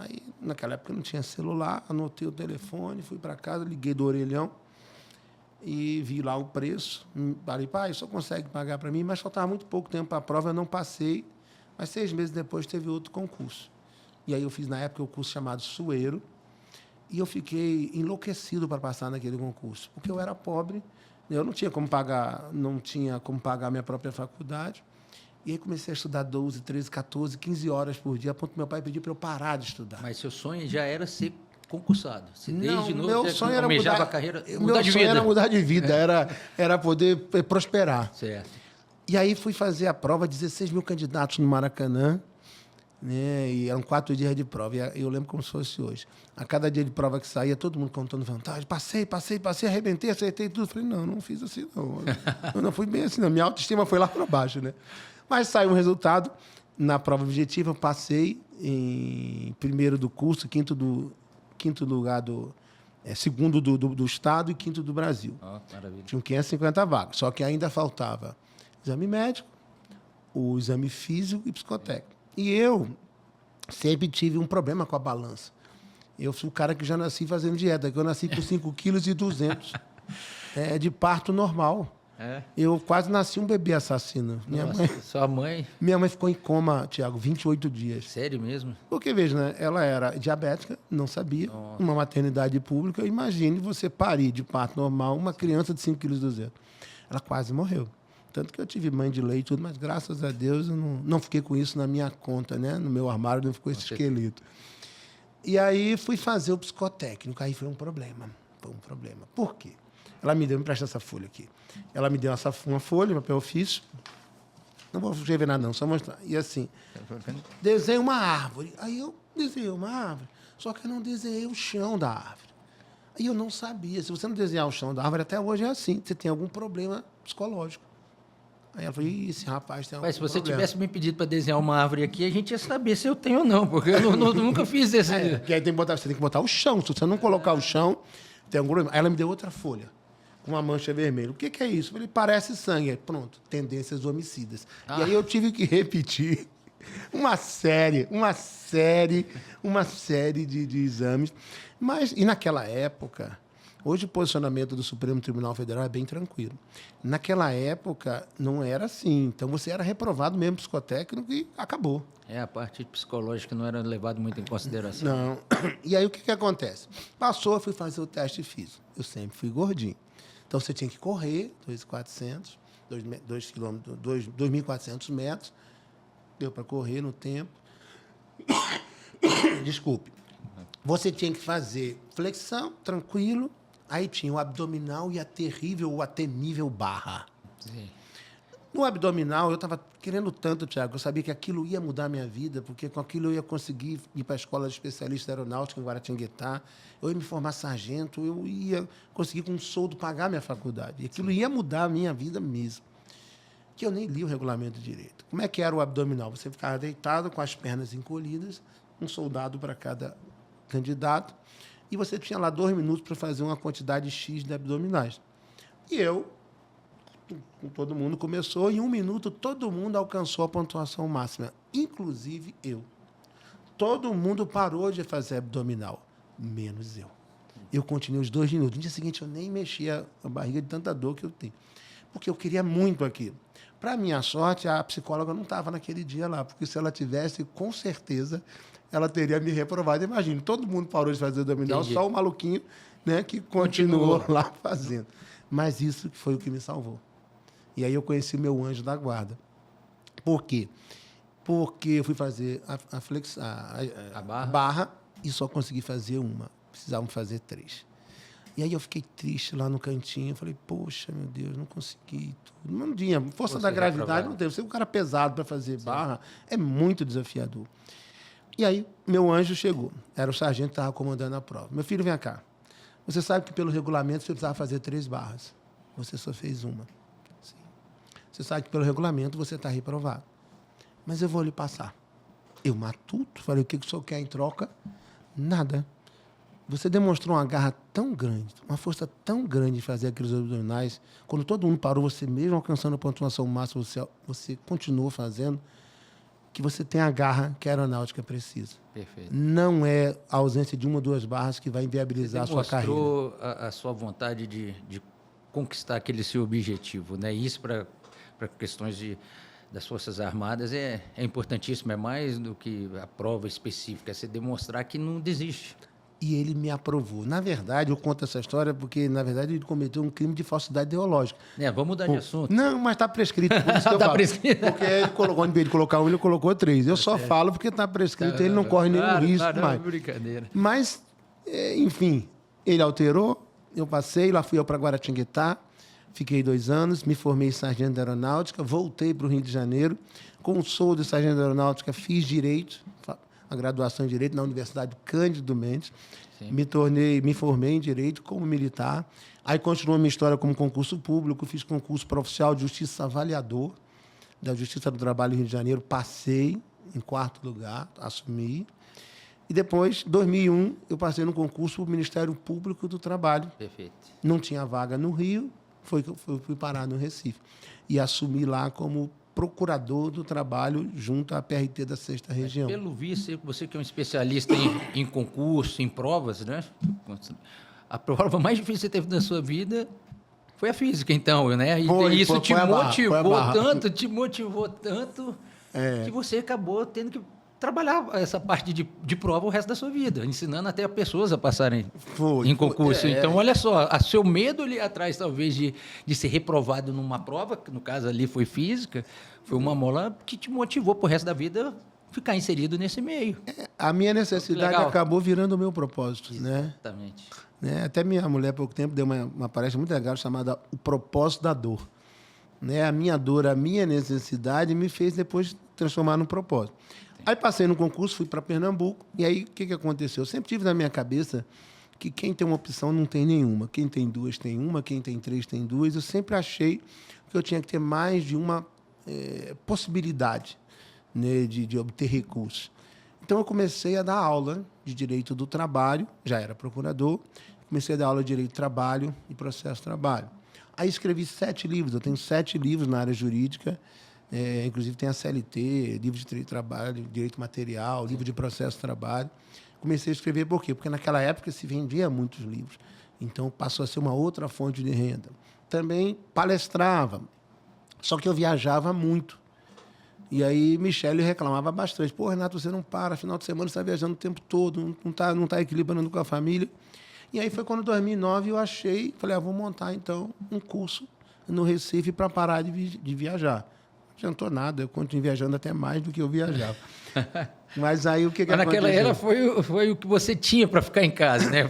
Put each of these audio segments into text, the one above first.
Aí, naquela época, não tinha celular, anotei o telefone, fui para casa, liguei do orelhão e vi lá o preço. Falei, pai, só consegue pagar para mim, mas faltava muito pouco tempo para a prova, eu não passei. Mas 6 meses depois teve outro concurso. E aí eu fiz, na época, o curso chamado Sueiro, e eu fiquei enlouquecido para passar naquele concurso, porque eu era pobre, eu não tinha como pagar minha própria faculdade. E aí comecei a estudar 12, 13, 14, 15 horas por dia, a ponto que meu pai pediu para eu parar de estudar. Mas seu sonho já era ser concursado? Você desde novo meu sonho era almejava mudar, a carreira, meu mudar de sonho vida? era mudar de vida, era poder prosperar. Certo. E aí fui fazer a prova, 16 mil candidatos no Maracanã, né? E eram 4 dias de prova. E eu lembro como se fosse hoje. A cada dia de prova que saía, todo mundo contando vantagem. Passei, arrebentei, acertei tudo. Falei, não fiz assim, não. Eu não fui bem assim, não. Minha autoestima foi lá para baixo, né? Mas saiu um resultado. Na prova objetiva, eu passei em primeiro do curso, quinto lugar segundo do Estado e quinto do Brasil. Maravilha. Tinham 550 vagas. Só que ainda faltava exame médico, o exame físico e psicotécnico. E eu sempre tive um problema com a balança. Eu sou o cara que já nasci fazendo dieta, que eu nasci com 5,2 kg de parto normal. É? Eu quase nasci um bebê assassino. Sua mãe? Minha mãe ficou em coma, Tiago, 28 dias. Sério mesmo? Porque, veja, né, ela era diabética, não sabia, uma maternidade pública. Imagine você parir de parto normal uma criança de 5,2 kg. Ela quase morreu. Tanto que eu tive mãe de leite e tudo, mas graças a Deus eu não fiquei com isso na minha conta, né? No meu armário não ficou esse esqueleto. E aí fui fazer o psicotécnico, aí foi um problema. Por quê? Ela me presta essa folha aqui. Ela me deu uma folha, papel ofício. Não vou escrever nada não, só mostrar. E assim, desenhei uma árvore. Aí eu desenhei uma árvore, só que eu não desenhei o chão da árvore. Aí eu não sabia. Se você não desenhar o chão da árvore, até hoje é assim. Você tem algum problema psicológico. Aí ela falou, esse rapaz tem algum problema. Mas se você tivesse me pedido para desenhar uma árvore aqui, a gente ia saber se eu tenho ou não, porque eu nunca fiz esse... Porque aí você tem que botar o chão. Se você não colocar o chão, tem algum problema. Aí ela me deu outra folha, com uma mancha vermelha. O que é isso? Eu falei, parece sangue. Aí, pronto, tendências homicidas. E aí eu tive que repetir uma série de exames. E naquela época... Hoje o posicionamento do Supremo Tribunal Federal é bem tranquilo. Naquela época não era assim. Então você era reprovado mesmo psicotécnico e acabou. A parte psicológica não era levada muito em consideração. Não. E aí o que acontece? Passou, eu fui fazer o teste físico. Eu sempre fui gordinho. Então você tinha que correr 2.400 metros. Deu para correr no tempo. Desculpe. Você tinha que fazer flexão, tranquilo. Aí tinha o abdominal e a terrível ou a temível barra. Sim. No abdominal, eu estava querendo tanto, Tiago, eu sabia que aquilo ia mudar a minha vida, porque com aquilo eu ia conseguir ir para a escola de especialista aeronáutica em Guaratinguetá, eu ia me formar sargento, eu ia conseguir com um soldo pagar minha faculdade. E aquilo ia mudar a minha vida mesmo. Que eu nem li o regulamento direito. Como é que era o abdominal? Você ficava deitado com as pernas encolhidas, um soldado para cada candidato, e você tinha lá 2 minutos para fazer uma quantidade X de abdominais. E todo mundo começou, em 1 minuto todo mundo alcançou a pontuação máxima, inclusive eu. Todo mundo parou de fazer abdominal, menos eu. Eu continuei os 2 minutos. No dia seguinte eu nem mexia a barriga de tanta dor que eu tenho, porque eu queria muito aquilo. Para minha sorte, a psicóloga não estava naquele dia lá, porque se ela tivesse, com certeza, ela teria me reprovado. Imagina, todo mundo parou de fazer abdominal, só o maluquinho, né, que continuou lá fazendo. Mas isso foi o que me salvou. E aí eu conheci o meu anjo da guarda. Por quê? Porque eu fui fazer a barra e só consegui fazer uma. Precisavam fazer 3. E aí eu fiquei triste lá no cantinho. Falei, poxa, meu Deus, não consegui tudo. Não tinha força da gravidade, não teve. Você é um cara pesado para fazer barra, é muito desafiador. E aí, meu anjo chegou. Era o sargento que estava comandando a prova. Meu filho, vem cá. Você sabe que pelo regulamento você precisava fazer 3 barras. Você só fez uma. Sim. Você sabe que pelo regulamento você está reprovado. Mas eu vou lhe passar. Eu matuto. Falei, o que o senhor quer em troca? Nada. Você demonstrou uma garra tão grande, uma força tão grande de fazer aqueles abdominais. Quando todo mundo parou, você mesmo alcançando a pontuação máxima, você continuou fazendo. que você tem a garra que a aeronáutica precisa. Perfeito. Não é a ausência de uma ou duas barras que vai inviabilizar a sua carreira. Mostrou a sua vontade de conquistar aquele seu objetivo, né? Isso para questões das Forças Armadas é importantíssimo, é mais do que a prova específica, é você demonstrar que não desiste. E ele me aprovou. Na verdade, eu conto essa história porque, na verdade, ele cometeu um crime de falsidade ideológica. Vamos mudar de assunto. Não, mas está prescrito. Por isso que eu Tá falo. prescrito. Porque ele colocou, em vez de colocar um, ele colocou 3. Eu só falo porque está prescrito, ele não corre nenhum risco mais. Brincadeira. Mas, enfim, ele alterou, eu passei, lá fui eu para Guaratinguetá, fiquei 2 anos, me formei em sargento de aeronáutica, voltei para o Rio de Janeiro, com sou de sargento de aeronáutica, fiz direito, a graduação em direito na Universidade Cândido Mendes, me formei em direito como militar, aí continuou a minha história como concurso público, fiz concurso para oficial de justiça avaliador da Justiça do Trabalho do Rio de Janeiro, passei em 4º lugar, assumi. E depois, em 2001, eu passei no concurso para o Ministério Público do Trabalho. Perfeito. Não tinha vaga no Rio, fui parar no Recife. E assumi lá como procurador do trabalho junto à PRT da 6ª Região. Pelo visto, você que é um especialista em concurso, em provas, né? A prova mais difícil que você teve na sua vida foi a física, então, né? E isso te motivou tanto que você acabou tendo que trabalhar essa parte de prova o resto da sua vida, ensinando até pessoas a passarem em concurso. Então, olha só, a seu medo ali atrás, talvez, de ser reprovado numa prova, que no caso ali foi física, foi uma mola que te motivou para o resto da vida ficar inserido nesse meio. A minha necessidade acabou virando o meu propósito, né? Exatamente. Até minha mulher, há pouco tempo, deu uma palestra muito legal chamada O Propósito da Dor. A minha dor, a minha necessidade me fez depois transformar num propósito. Aí passei no concurso, fui para Pernambuco, e aí o que aconteceu? Eu sempre tive na minha cabeça que quem tem uma opção não tem nenhuma. Quem tem 2 tem uma, quem tem 3 tem 2. Eu sempre achei que eu tinha que ter mais de uma possibilidade, né, de obter recursos. Então, eu comecei a dar aula de Direito do Trabalho, já era procurador, comecei a dar aula de Direito do Trabalho e Processo do Trabalho. Aí escrevi 7 livros, eu tenho 7 livros na área jurídica, inclusive tem a CLT, livro de Direito do Trabalho, Direito Material, livro de Processo do Trabalho. Comecei a escrever por quê? Porque naquela época se vendia muitos livros, então passou a ser uma outra fonte de renda. Também palestrava, só que eu viajava muito. E aí Michele reclamava bastante. Pô, Renato, você não para, final de semana você está viajando o tempo todo, não tá equilibrando com a família. E aí foi quando, em 2009, eu falei, vou montar, então, um curso no Recife para parar de viajar. Não adiantou nada, eu continuei viajando até mais do que eu viajava. Mas aí o que aconteceu? Naquela era foi o que você tinha para ficar em casa, né?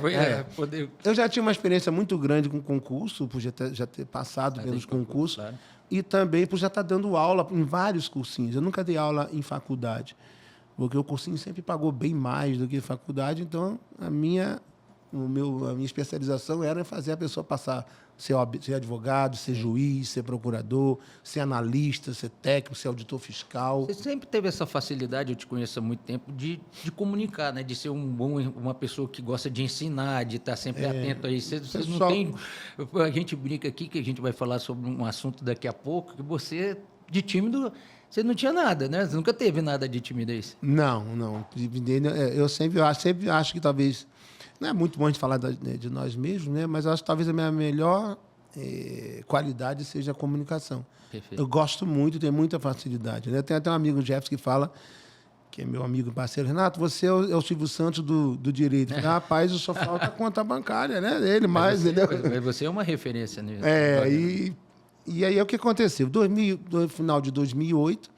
Poder... Eu já tinha uma experiência muito grande com concurso, por já ter passado pelos concursos, claro. E também por já estar dando aula em vários cursinhos. Eu nunca dei aula em faculdade, porque o cursinho sempre pagou bem mais do que faculdade, então a minha especialização era fazer a pessoa passar, ser advogado, ser juiz, ser procurador, ser analista, ser técnico, ser auditor fiscal. Você sempre teve essa facilidade, eu te conheço há muito tempo, de comunicar, né? De ser uma pessoa que gosta de ensinar, de estar sempre atento a isso. Você não tem... A gente brinca aqui, que a gente vai falar sobre um assunto daqui a pouco, que você, de tímido, você não tinha nada, né? Você nunca teve nada de timidez. Não. Eu sempre acho que talvez... Não é muito bom a gente falar de nós mesmos, né? Mas eu acho que talvez a minha melhor qualidade seja a comunicação. Perfeito. Eu gosto muito, tenho muita facilidade. Né? Tem até um amigo, Jefferson, que fala, que é meu amigo e parceiro, Renato, você é o Silvio Santos do direito. Rapaz, eu só falta a conta bancária, né? Ele mais, entendeu? Você é uma referência nisso. E aí o que aconteceu? No final de 2008...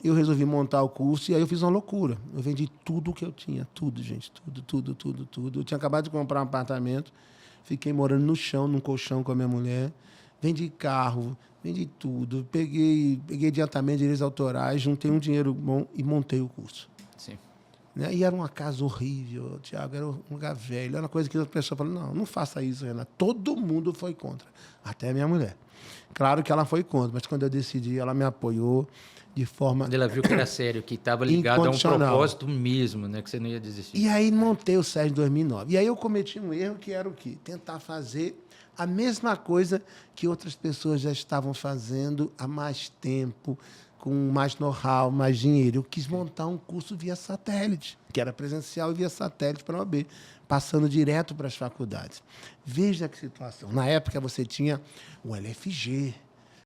eu resolvi montar o curso e aí eu fiz uma loucura. Eu vendi tudo que eu tinha. Tudo, gente. Tudo. Eu tinha acabado de comprar um apartamento. Fiquei morando no chão, num colchão com a minha mulher. Vendi carro, vendi tudo. Peguei adiantamento de direitos autorais, juntei um dinheiro bom e montei o curso. Sim. Né? E era uma casa horrível, Tiago. Era um lugar velho. Era uma coisa que a pessoa falou, não faça isso, Renato. Todo mundo foi contra. Até a minha mulher. Claro que ela foi contra, mas quando eu decidi, ela me apoiou. De forma... Quando ela viu que era sério, que estava ligado a um propósito mesmo, né? Que você não ia desistir. E aí montei o SES em 2009. E aí eu cometi um erro que era o quê? Tentar fazer a mesma coisa que outras pessoas já estavam fazendo há mais tempo, com mais know-how, mais dinheiro. Eu quis montar um curso via satélite, que era presencial e via satélite para a OAB, passando direto para as faculdades. Veja que situação. Na época, você tinha o LFG,